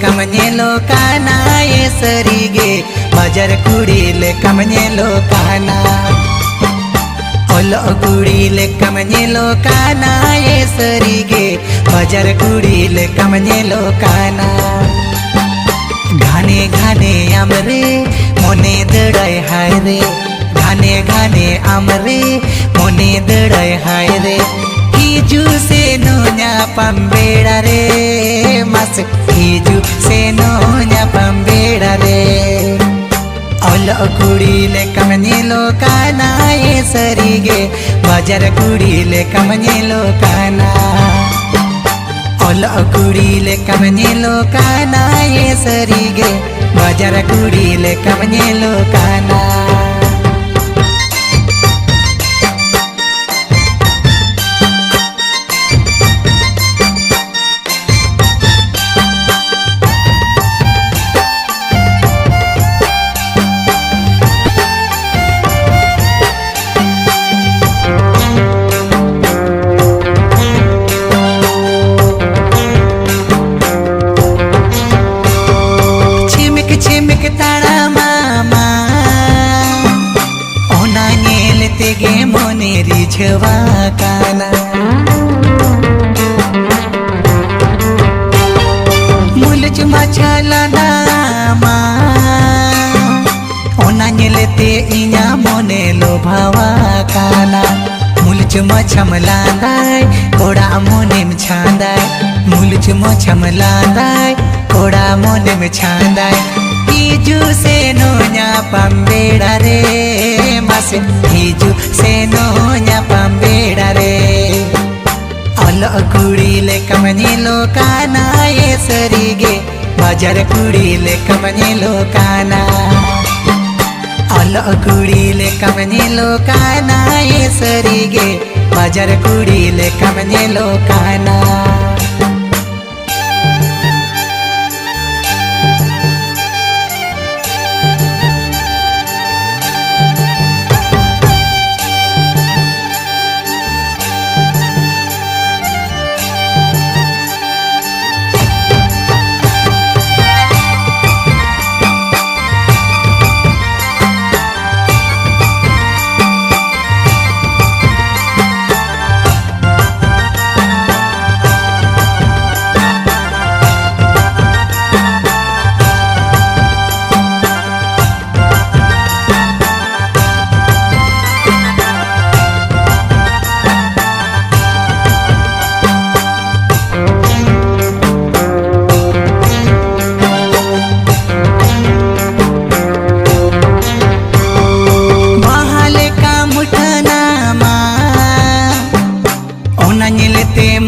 कमनेलो काना ये सरीगे बाजार कुड़ीले कमनेलो काना ओलो कुड़ीले कमनेलो काना ये सरीगे बाजार कुड़ीले कमनेलो काना घाने घाने आमरे मोने दड़ाय हाय रे घाने घाने आमरे मोने दड़ाय हाय रे हिजू से नोnya पम्बेड़ा रे मस हिजू से नोnya पम्बेड़ा रे ओलो कुड़ीले कमनेलो काना ये सरीगे बाजार कुड़ीले कमनेलो काना ओलो कुड़ीले कमनेलो काना ये सरीगे बाजार कुड़ीले कमनेलो काना गे मोने रिझवा काना मुलच मछला नामा ओना नेलते इया मोने लोभावा काना मुलच मछमलांदाय कोड़ा मोने में छांदाय मुलच मछमलांदाय कोड़ा मोने में छांदाय हिजू से नोnya पम्बेड़ा रे मस हिजू से नोnya पम्बेड़ा रे ओलो कुड़ीले कमनेलो काना ये सरीगे बाजार कुड़ीले कमनेलो काना ओलो कुड़ीले कमनेलो काना ये सरीगे बाजार कुड़ीले कमनेलो काना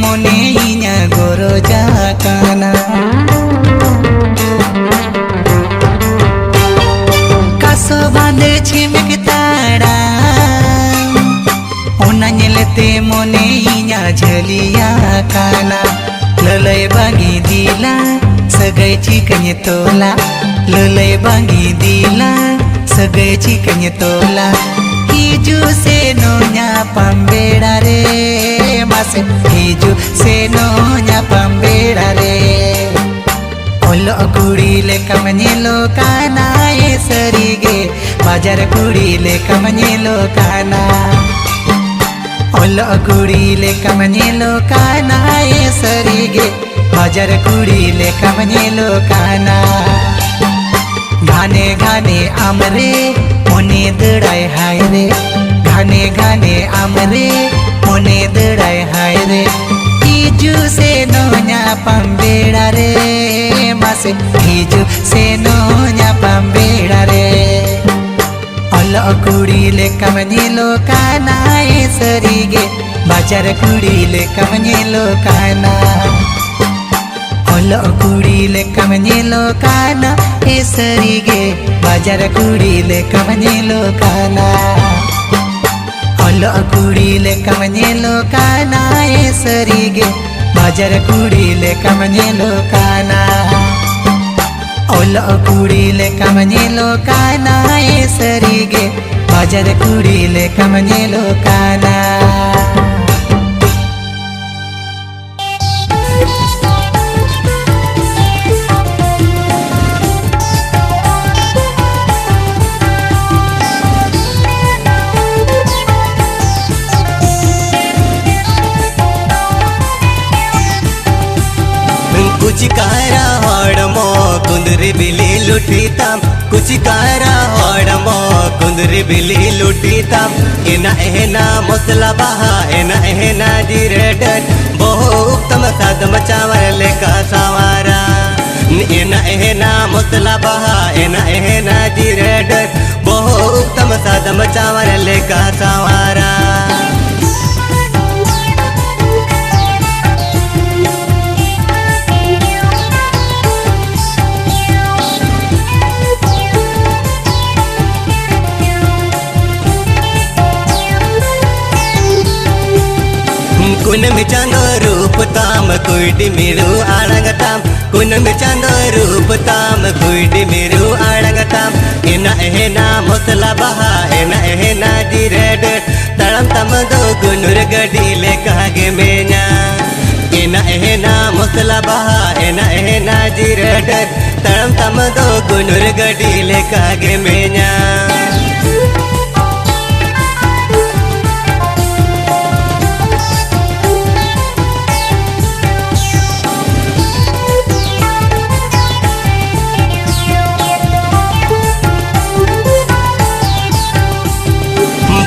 मोने इया गोरो जाकाना कासो बांधे छिमिक ताड़ा ओना नेलते मोने इया झलिया काना ललय बांगी दिला सगय चिकन तोला ललय बांगी दिला सगय चिकन तोला हिजू से नोnya पम्बेड़ा रे मस हिजू से नोnya पम्बेड़ा रे ओलो कुड़ीले कमनेलो काना ये सरीगे बाजार कुड़ीले कमनेलो काना ओलो कुड़ीले कमनेलो काना ये सरीगे बाजार कुड़ीले कमनेलो काना घाने घाने आमरे मोने दड़ाय हाय रे घाने घाने आमरे मोने दड़ाय हाय रे हिजू से नोnya पम्बेड़ा रे मस हिजू से नोnya पम्बेड़ा रे ओलो कुड़ीले कमनेलो काना ये सरीगे बाजार कुड़ीले कमनेलो काना ओलो कुड़ीले कमनेलो काना ये सरीगे बाजार कुड़ीले कमनेलो काना ओलो कुड़ीले कमनेलो काना ये सरीगे बाजार कुड़ीले कमनेलो काना ओलो कुड़ीले कमनेलो काना ये सरीगे बाजार कुड़ीले कमनेलो काना कुचिकारा हड़मो कुंदरी बिली लुटीताम कुचिकारा हड़मो कुंदरी बिली लुटीताम एना एना मसला बहा एना जिरेडर बहु उत्तम सादम चावर लेका सवारा एना मसला बहा एना जिरेडर बहु उत्तम सादम चावर लेका सवारा कुन मिचांदो रूप ताम कुइडी मिरु आड़ंगताम कुन मिचांदो रूप ताम कुइडी मिरु आड़ंगताम एना मसला बहा एना जिरेड तड़म तम दो गुनुर गडी ले कागे मेना एना मसला बहा एना जिरेड तड़म तम दो गुनुर गडी ले कागे मेना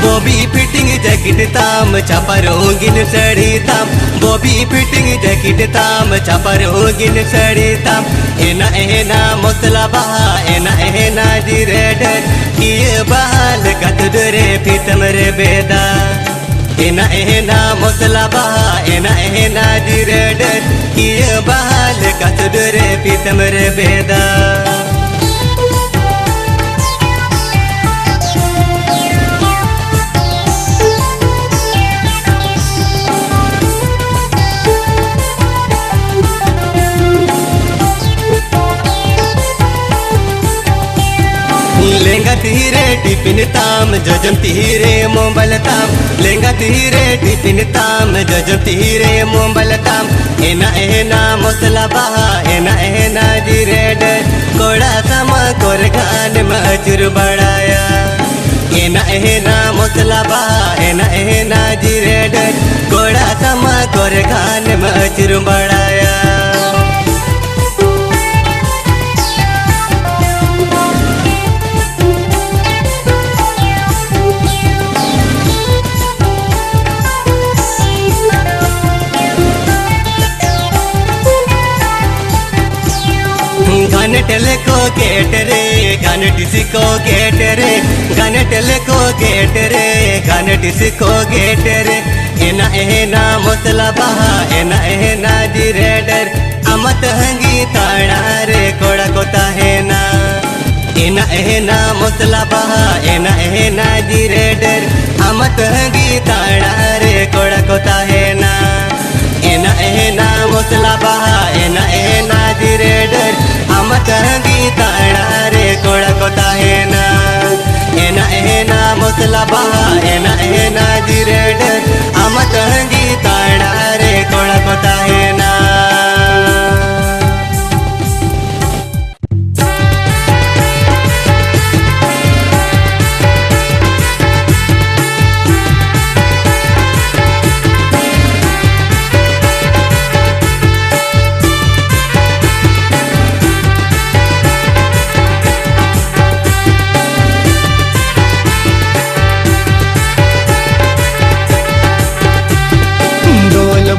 बॉबी फिटिंग जैकेट ताम चापरोगिन सड़ी ताम बॉबी फिटिंग जैकेट ताम चापरोगिन सड़ी ताम एना मसला बहा एना जिरेडर किए बहाल कतुरे फितम रे बेदा एना मसला बहा एना जिरेडर किए बहाल कतुरे फितम रे बेदा लेंगा तीरे टिफिन ताम जजम तीरे मोबाइल ताम लेंगा तीरे टिफिन ताम जजम तीरे मोबाइल ताम एना मसला बहा एना जिरेडर कोड़ा समा कोर गान मचुर बढ़ाया एना मसला बहा एना जिरेडर कोड़ा समा कोर गान मचुर बढ़ाया गाने टेलेको गेट रे गाने डिस्को गेट रे गाने टेलेको गेट रे गाने डिस्को गेट रे एना मसला बहा एना जिरेडर अमत हंगी ताड़ा रे कोड़ा कोता है ना एना मसला बहा एना जिरेडर अमत हंगी ताड़ा रे कोड़ा कोता है ना एना मसला बहा एना जिरेडर अमत हंगी ताड़ा रे कोड़ा कोता है ना एना मसला बहा एना जिरेडर अमत हंगी ताड़ा रे कोड़ा कोता है ना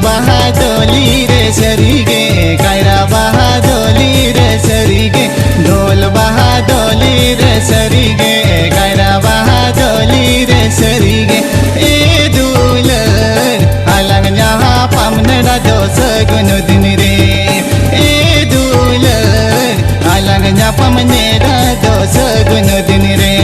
बहादोली रे सरीगे कायरा बहादोली रे सरीगे ढोल बहादोली रे सरीगे कायरा बहादोली रे सरीगे ए दुलन अलग जहाँ पमनड़ा दोस गुनु दिन रे ए दुलन अलग जहाँ पमनेड़ा दोस गुनु दिन रे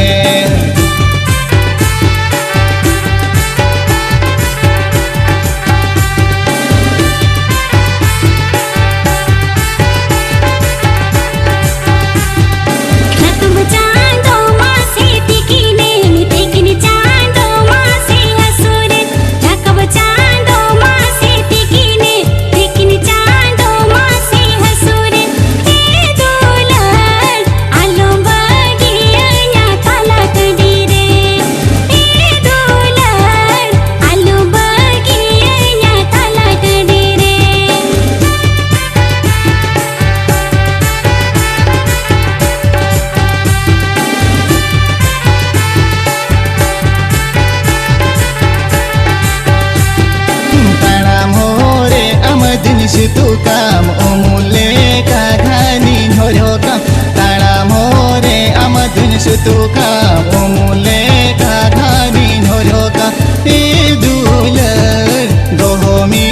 sutukam umule kaghani horokam taram hore amadun sutukam umule kaghani horokam idular dohomi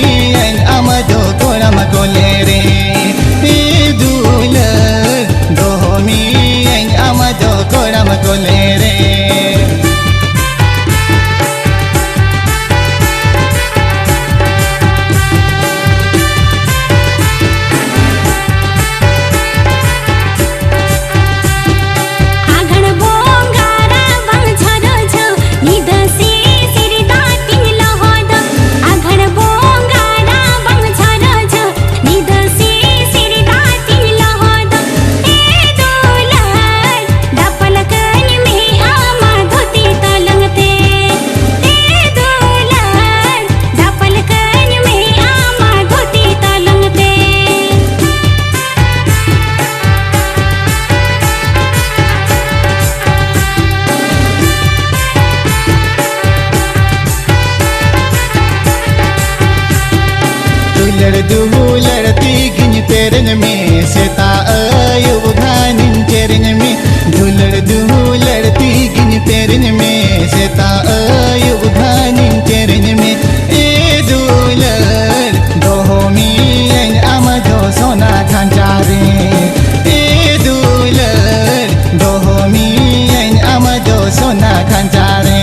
en amado koram kolere idular dohomi en amado koram kolere लड़ती गिन तेरन में सेता अयुब घानिन तेरन में लड़ती गिन तेरन में सेता अयुब घानिन तेरन में ए दुलर दोहोमी एन आमदो सोना खांचारे ए दुलर दोहोमी एन आमदो सोना खांचारे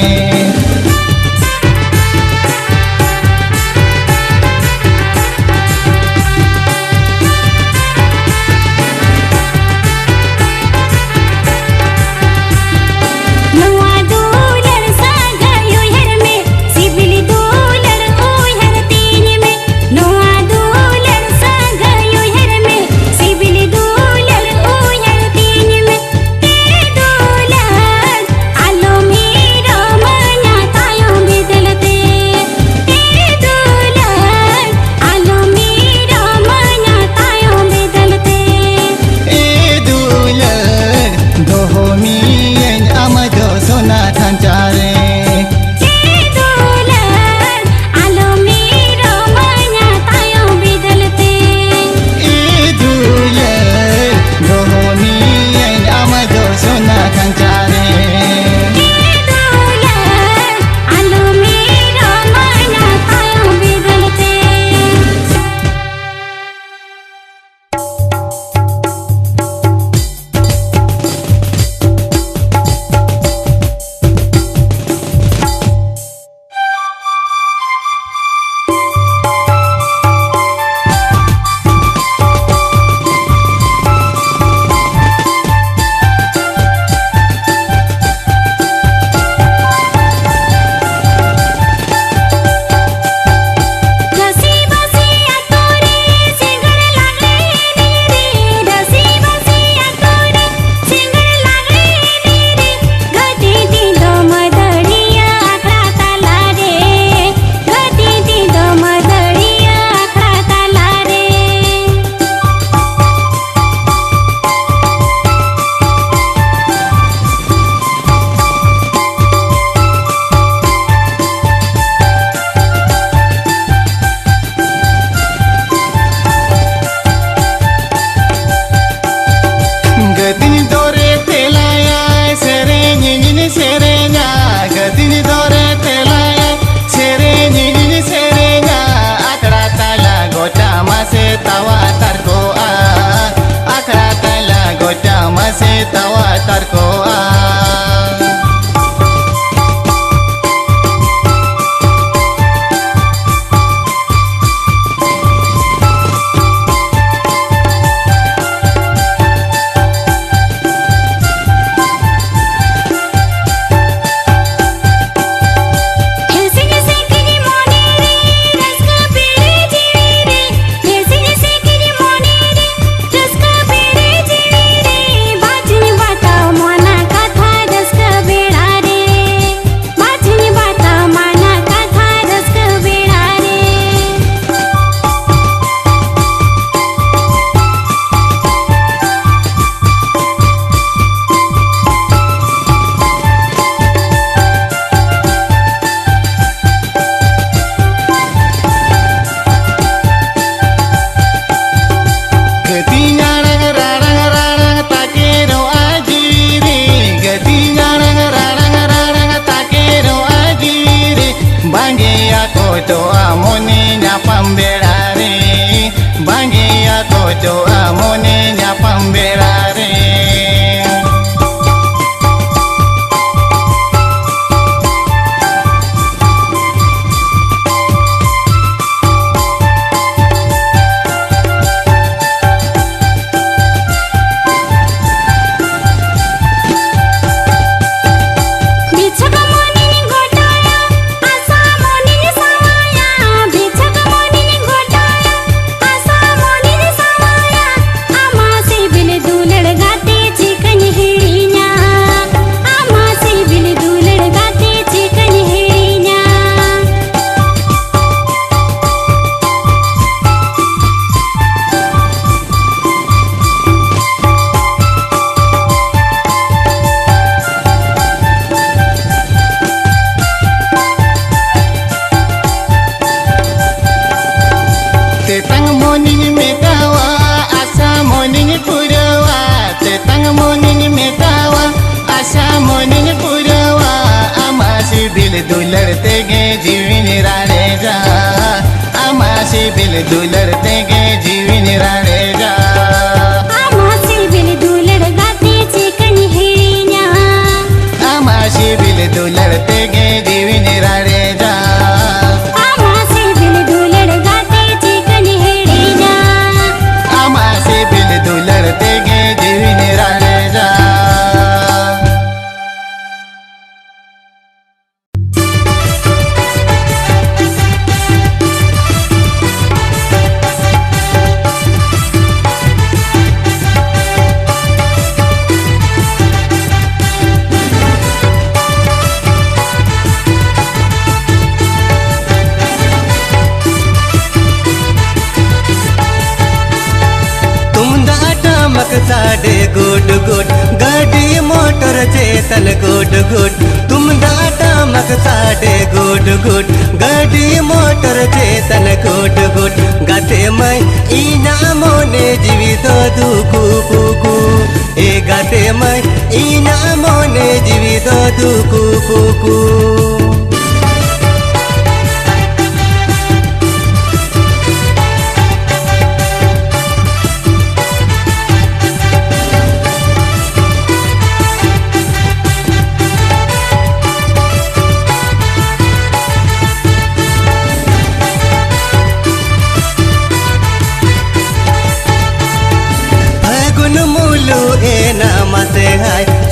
doa monenya pamberare. Tetang moning mekawa, asa moning purawa. Tetang moning mekawa, asa moning purawa. Amasi bil dular tege जीवन राणे जा. Amasi bil dular tege जीवन राणे जा. आमासे बिल दुलड़ गाते चिकन हेड़िया. Amasi bil dular tege जीवन राणे जा. आमासे बिल दुलड़ गाते चिकन हेड़िया. Amasi bil dular tege जीवन राणे जा. साडे गुड गुड गाड़ी मोटर चेतन गुड गुड तुम दाटा मक साडे गुड गुड गाड़ी मोटर चेतन गुड गुड गाते मैं इना मोने जीवित दुकु कुकु ए गाते मैं इना मोने जीवित दुकु कुकु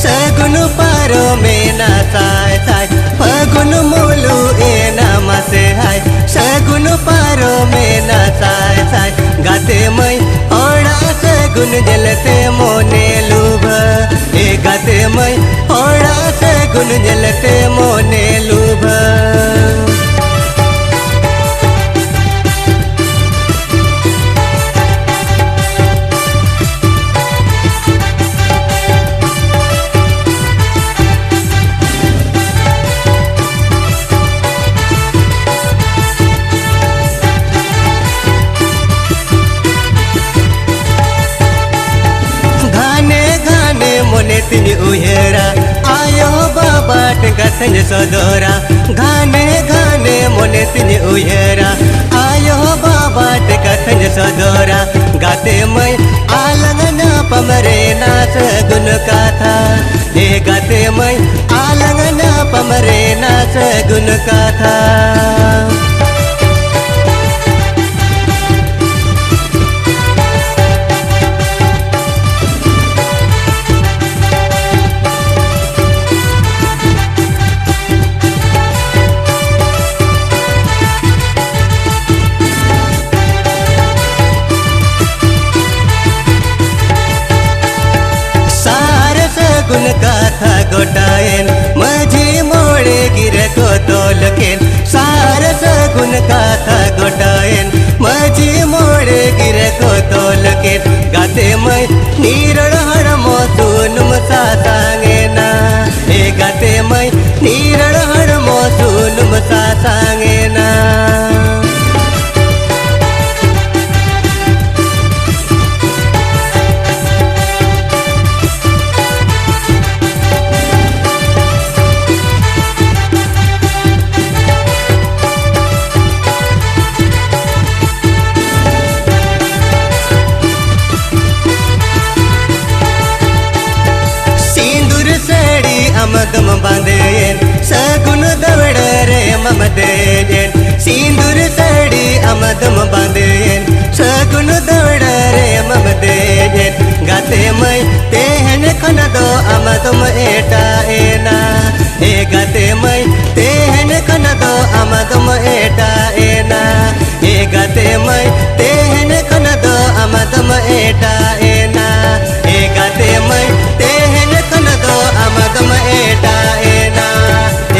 सगुन पारो में ना साय साय फगुन मोलू ए नाम से हाय सगुन पारो में ना साय साय गाते मैं ओड़ा सगुन जलते मोने लुभ ए गाते मैं ओड़ा सगुन जलते मोने लुभ तिनी उहेरा आयो बाबा टेका संज सदोरा गाने गाने मोने तिनी उहेरा आयो बाबा टेका संज सदोरा गाते मैं आलंगना पमरे ना सगुन कथा हे गाते मैं आलंगना पमरे ना सगुन कथा गुन कथा गोटाएन मझी मोड़े गिरे को तोलकेन सारस गुन कथा गोटाएन मझी मोड़े गिरे को तोलकेन गाते मैं नीरण हड़मो सुनुम सा सांगे ना ए गाते मैं नीरण हड़मो सुनुम सा सांगे ना आमदम एटा एना ए गाते मैं तेहन कन दो आमदम एटा एना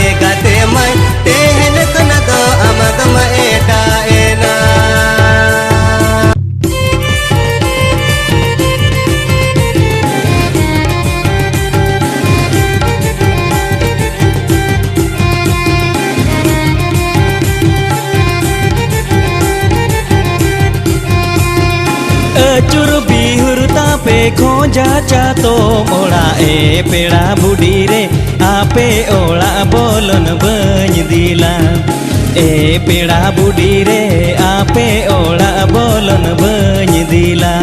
ए गाते मैं तेहन कन दो आमदम एटा एना अचुर बिहुर तापे खोजा चातो मोड़ा ए पेड़ा बुढ़ी रे आपे ओड़ा बोलन बन दिला ए पेड़ा बुढ़ी रे आपे ओड़ा बोलन बन दिला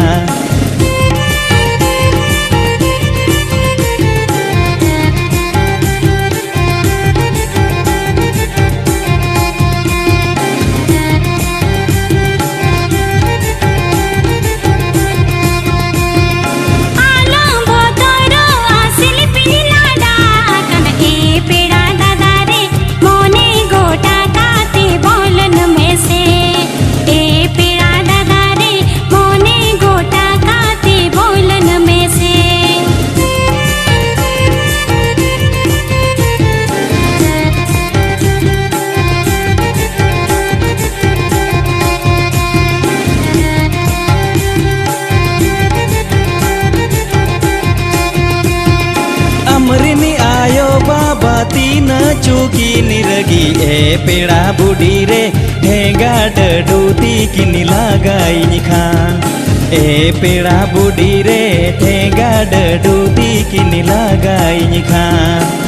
तीन चुकी निरगी ए पेड़ा बुढ़ी रे हेगा डूती किनी लगाई खान ए पेड़ा बुढ़ी रे हेगा डूती किनी लगाई खान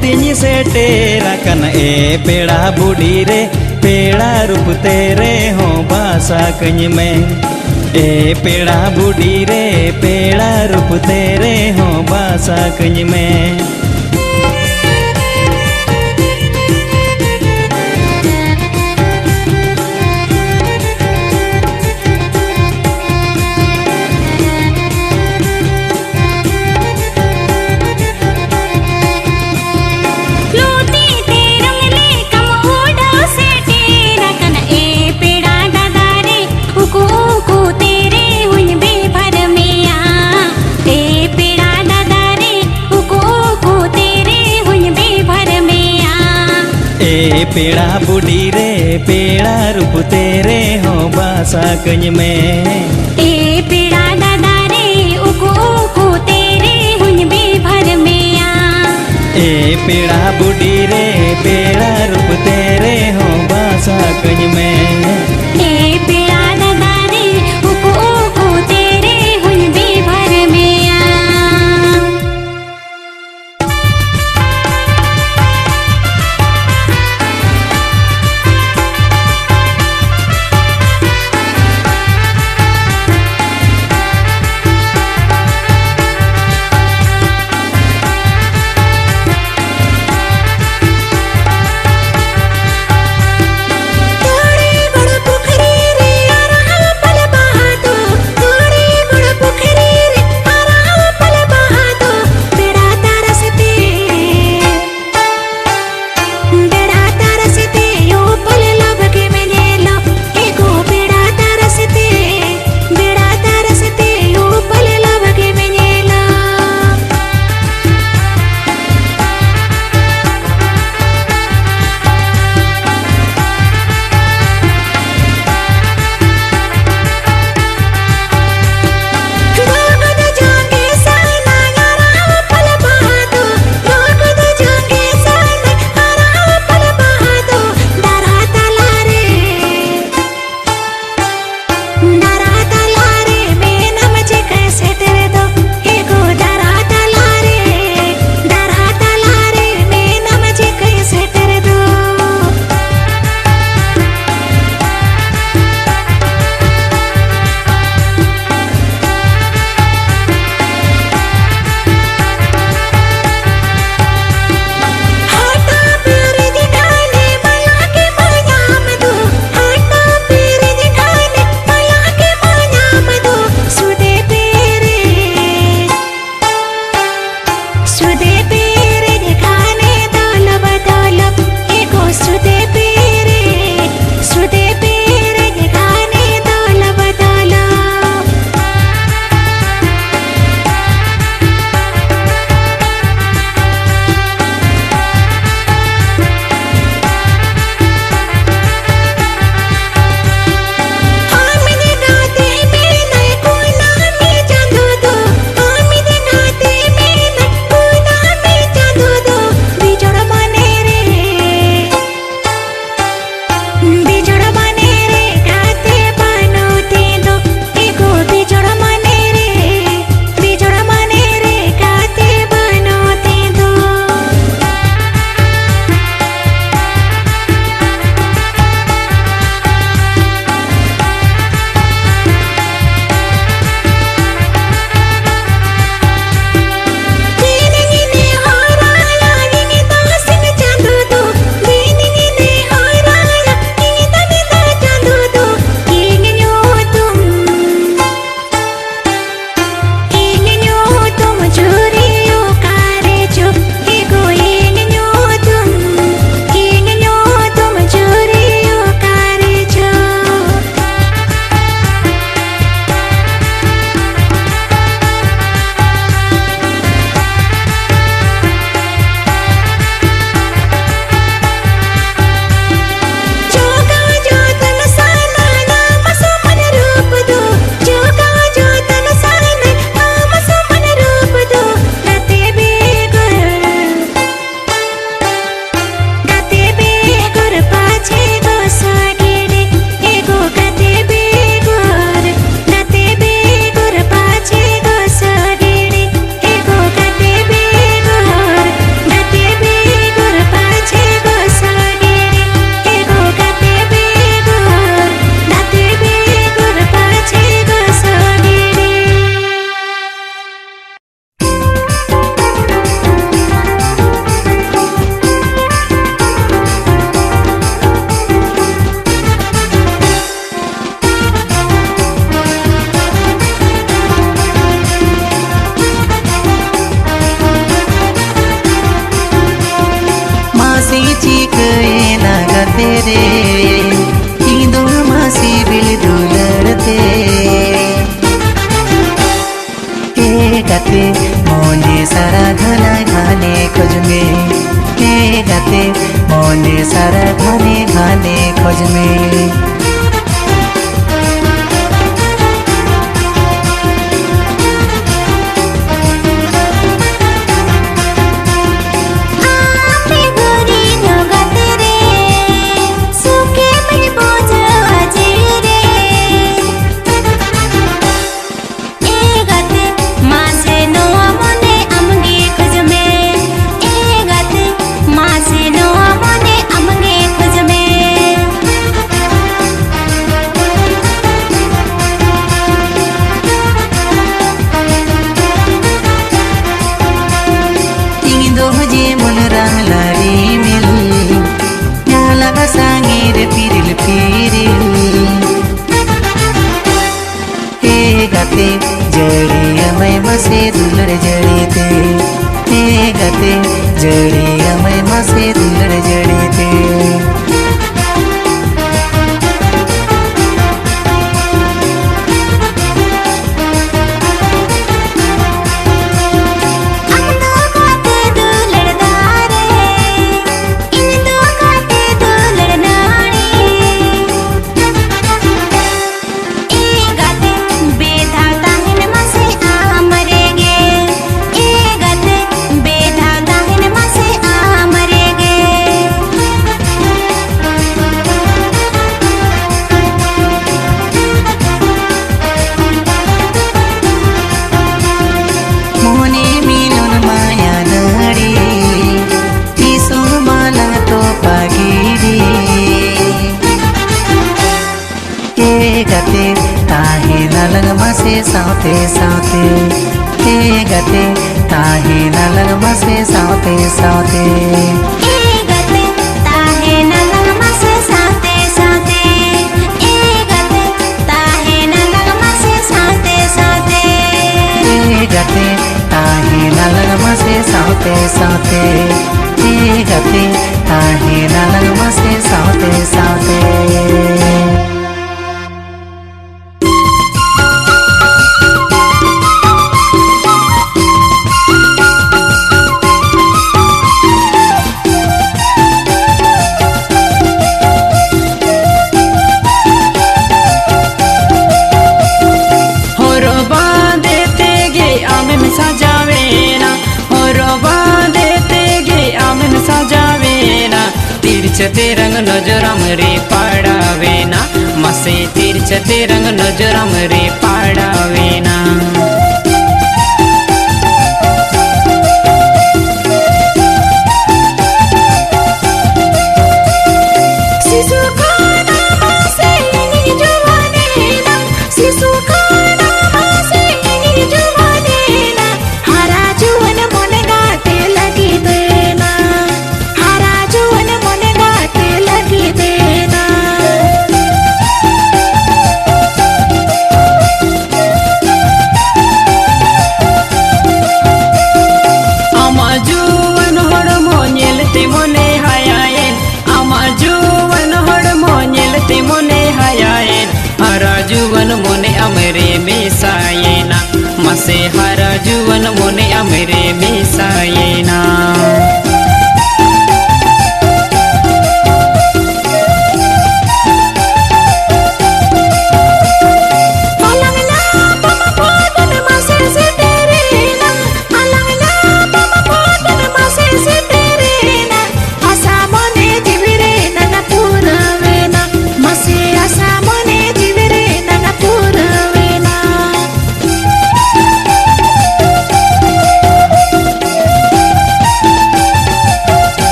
तिनी से टेरा कन ए पेड़ा बुढ़ी रे पेड़ा रूप तेरे हो बासा कኝ में ए पेड़ा बुढ़ी रे पेड़ा रूप तेरे हो बासा कኝ में पेड़ा बुढ़ी रे पेड़ा रूप तेरे हो बासा कኝ में ए पेड़ा दादा रे उको उको तेरे हुन बेभर में आ ए पेड़ा बुढ़ी रे पेड़ा रूप तेरे हो बासा कኝ में ए पेड़ा दादा रे उको उको तेरे हुन बेभर में आ बड़े बड़े चिकए ना गते रे इंदो मासी बिल दुलड़ते ए गते मोने सारा घना घाने खोज में ए गते मोने सारा घने घाने खोज में जड़ी अमय मसे दुलड़ जड़ी थे हे गते जड़ी अमय मसे दुलड़ जड़ी थे गते ताहे नलग मसे साथे साथे हे गते ताहे नलग मसे साथे साथे ए गते ताहे नलग मसे साथे साथे ए गते ताहे नलग मसे साथे साथे हे गते ताहे नलग मसे साथे साथे हे गते ताहे नलग मसे साथे साथे तीर्छते रंग नजरम रे पाड़ावेना मसे तीर्छते रंग नजरम रे पाड़ावेना जुवन मोने अमरे मिसायेना मसे हरा जुवन मोने अमरे मिसायेना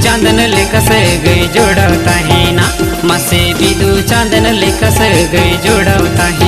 चांदन लेकस गई जोड़ता है ना मसे बिदु चांदन लेकस गई जोड़ता है।